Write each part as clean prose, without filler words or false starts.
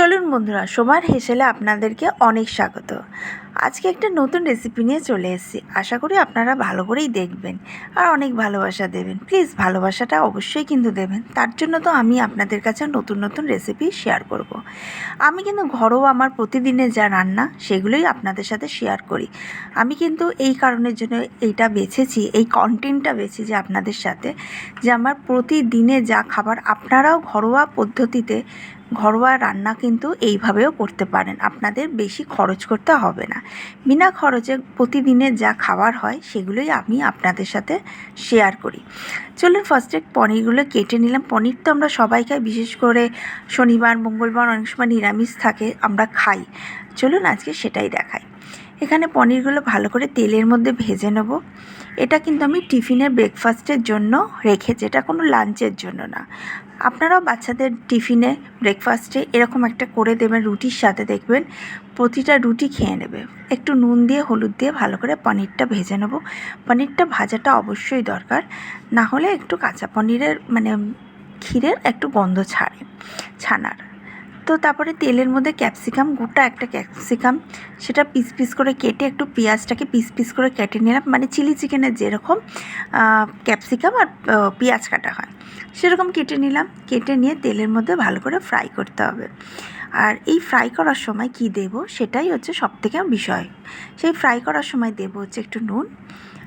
চলুন বন্ধুরা, সবার হেসেলে আপনাদেরকে অনেক স্বাগত। আজকে একটা নতুন রেসিপি নিয়ে চলে এসেছি। আশা করি আপনারা ভালো করেই দেখবেন আর অনেক ভালোবাসা দেবেন। প্লিজ ভালোবাসাটা অবশ্যই কিন্তু দেবেন। তার জন্য তো আমি আপনাদের কাছে নতুন নতুন রেসিপি শেয়ার করব। আমি কিন্তু ঘরোয়া আমার প্রতিদিনের যা রান্না সেগুলোই আপনাদের সাথে শেয়ার করি। আমি কিন্তু এই কারণের জন্য এইটা বেছেছি, এই কন্টেন্টটা বেছেছি আপনাদের সাথে, যে আমার প্রতিদিনে যা খাবার আপনারাও ঘরোয়া পদ্ধতিতে ঘরোয়া রান্না কিন্তু এইভাবেও করতে পারেন। আপনাদের বেশি খরচ করতে হবে না। বিনা খরচে প্রতিদিনের যা খাবার হয় সেগুলোই আমি আপনাদের সাথে শেয়ার করি। চলুন ফার্স্টে পনিরগুলো কেটে নিলাম। পনির তো আমরা সবাই খাই, বিশেষ করে শনিবার মঙ্গলবার অনেক সময় নিরামিষ থাকে, আমরা খাই। চলুন আজকে সেটাই দেখাই। এখানে পনিরগুলো ভালো করে তেলের মধ্যে ভেজে নেব। এটা কিন্তু আমি টিফিনের ব্রেকফাস্টের জন্য রেখেছি, এটা কোনো লাঞ্চের জন্য না। আপনারাও বাচ্চাদের টিফিনে ব্রেকফাস্টে এরকম একটা করে দেবেন, রুটির সাথে দেখবেন প্রতিটা রুটি খেয়ে নেবে। একটু নুন দিয়ে হলুদ দিয়ে ভালো করে পনিরটা ভেজে নেব। পনিরটা ভাজাটা অবশ্যই দরকার, না হলে একটু কাঁচা পনিরের ক্ষীরের একটু গন্ধ ছানার। তো তারপরে তেলের মধ্যে ক্যাপসিকাম, গোটা একটা ক্যাপসিকাম, সেটা পিস পিস করে কেটে, একটু পেঁয়াজটাকে পিস পিস করে কেটে নিলাম, মানে চিলি চিকেনের যেরকম ক্যাপসিকাম আর পেঁয়াজ কাটা হয় সেরকম কেটে নিলাম। কেটে নিয়ে তেলের মধ্যে ভালো করে ফ্রাই করতে হবে। আর এই ফ্রাই করার সময় কি দেব সেটাই হচ্ছে সবথেকে বিষয়। সেই ফ্রাই করার সময় দেব হচ্ছে একটু নুন,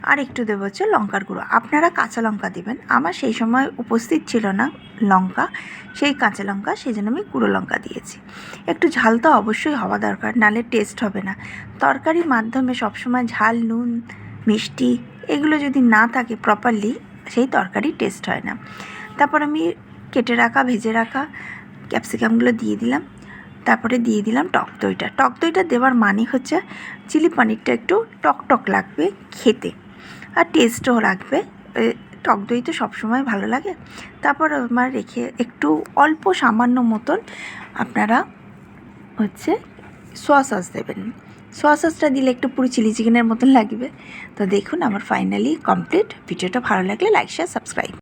আর একটু দেবো হচ্ছে লঙ্কার গুঁড়ো। আপনারা কাঁচা লঙ্কা দেবেন, আমার সেই সময় উপস্থিত ছিল না লঙ্কা, সেই কাঁচা লঙ্কা, সেই জন্য আমি গুঁড়ো লঙ্কা দিয়েছি। একটু ঝাল তো অবশ্যই হওয়া দরকার, নাহলে টেস্ট হবে না। তরকারির মাধ্যমে সবসময় ঝাল, নুন, মিষ্টি এগুলো যদি না থাকে প্রপারলি, সেই তরকারি টেস্ট হয় না। তারপর আমি কেটে রাখা, ভেজে রাখা ক্যাপসিকামগুলো দিয়ে দিলাম। তারপরে দিয়ে দিলাম টক দইটা। টক দইটা দেওয়ার মানে হচ্ছে চিলি পনিরটা একটু টক টক লাগবে খেতে, আর টেস্টও লাগবে। টক দই তো সবসময় ভালো লাগে। তারপর আমার রেখে একটু অল্প সামান্য মতন আপনারা হচ্ছে সোয়া সস দেবেন। সোয়া সসটা দিলে একটু পুরো চিলি চিকেনের মতন লাগবে। তো দেখুন আমার ফাইনালি কমপ্লিট। ভিডিওটা ভালো লাগলে লাইক, শেয়ার, সাবস্ক্রাইব।